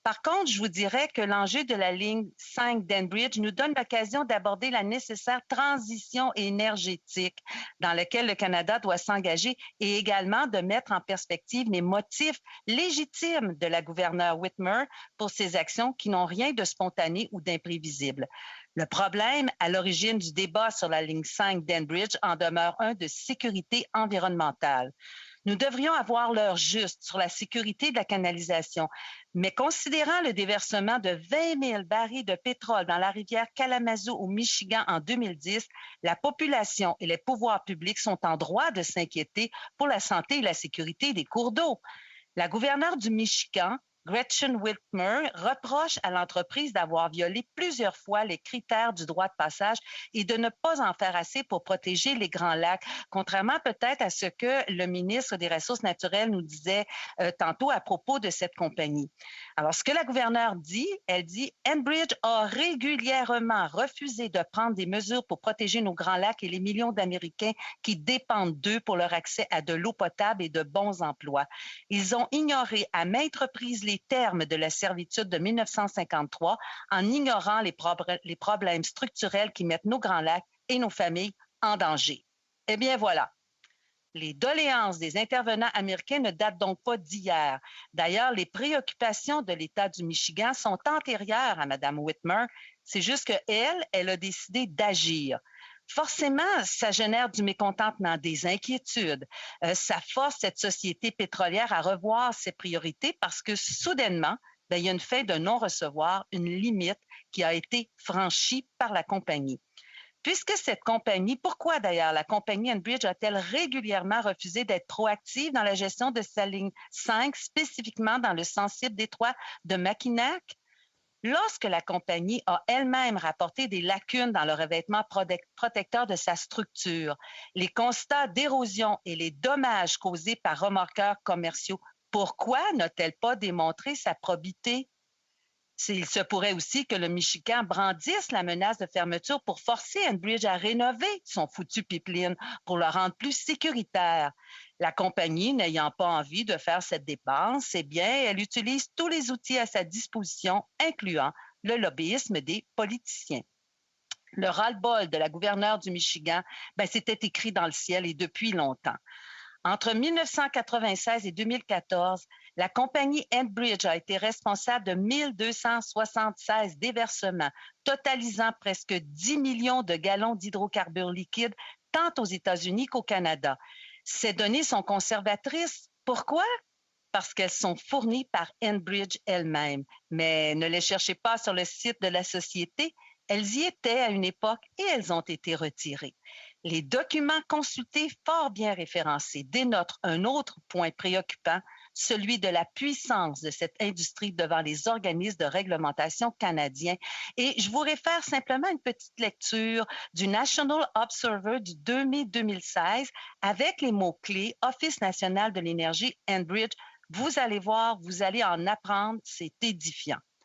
Par contre, je vous dirais que l'enjeu de la ligne 5 d'Enbridge nous donne l'occasion d'aborder la nécessaire transition énergétique dans laquelle le Canada doit s'engager et également de mettre en perspective les motifs légitimes de la gouverneure Whitmer pour ses actions qui n'ont rien de spontané ou d'imprévisible. Le problème à l'origine du débat sur la ligne 5 d'Enbridge en demeure un de sécurité environnementale. Nous devrions avoir l'heure juste sur la sécurité de la canalisation, mais considérant le déversement de 20 000 barils de pétrole dans la rivière Kalamazoo au Michigan en 2010, la population et les pouvoirs publics sont en droit de s'inquiéter pour la santé et la sécurité des cours d'eau. La gouverneure du Michigan, Gretchen Whitmer, reproche à l'entreprise d'avoir violé plusieurs fois les critères du droit de passage et de ne pas en faire assez pour protéger les Grands Lacs, contrairement peut-être à ce que le ministre des Ressources naturelles nous disait tantôt à propos de cette compagnie. Alors, ce que la gouverneure dit, elle dit « Enbridge a régulièrement refusé de prendre des mesures pour protéger nos Grands Lacs et les millions d'Américains qui dépendent d'eux pour leur accès à de l'eau potable et de bons emplois. Ils ont ignoré à maintes reprises les termes de la servitude de 1953 en ignorant les problèmes structurels qui mettent nos Grands Lacs et nos familles en danger. » Eh bien voilà. Les doléances des intervenants américains ne datent donc pas d'hier. D'ailleurs, les préoccupations de l'État du Michigan sont antérieures à Mme Whitmer. C'est juste qu'elle, elle a décidé d'agir. Forcément, ça génère du mécontentement, des inquiétudes. Ça force cette société pétrolière à revoir ses priorités parce que soudainement, il y a une fin de non-recevoir, une limite qui a été franchie par la compagnie. Puisque cette compagnie, pourquoi d'ailleurs la compagnie Enbridge a-t-elle régulièrement refusé d'être proactive dans la gestion de sa ligne 5, spécifiquement dans le sensible détroit de Mackinac? Lorsque la compagnie a elle-même rapporté des lacunes dans le revêtement protecteur de sa structure, les constats d'érosion et les dommages causés par remorqueurs commerciaux, pourquoi n'a-t-elle pas démontré sa probité? Il se pourrait aussi que le Michigan brandisse la menace de fermeture pour forcer Enbridge à rénover son foutu pipeline pour le rendre plus sécuritaire. La compagnie, n'ayant pas envie de faire cette dépense, eh bien, elle utilise tous les outils à sa disposition, incluant le lobbyisme des politiciens. Le ras-le-bol de la gouverneure du Michigan, c'était écrit dans le ciel et depuis longtemps. Entre 1996 et 2014, la compagnie Enbridge a été responsable de 1276 déversements, totalisant presque 10 millions de gallons d'hydrocarbures liquides, tant aux États-Unis qu'au Canada. Ces données sont conservatrices. Pourquoi? Parce qu'elles sont fournies par Enbridge elle-même. Mais ne les cherchez pas sur le site de la société. Elles y étaient à une époque et elles ont été retirées. Les documents consultés, fort bien référencés, dénotent un autre point préoccupant, celui de la puissance de cette industrie devant les organismes de réglementation canadiens. Et je vous réfère simplement à une petite lecture du National Observer du 2 mai 2016 avec les mots-clés Office national de l'énergie, Enbridge. Vous allez voir, vous allez en apprendre, c'est édifiant.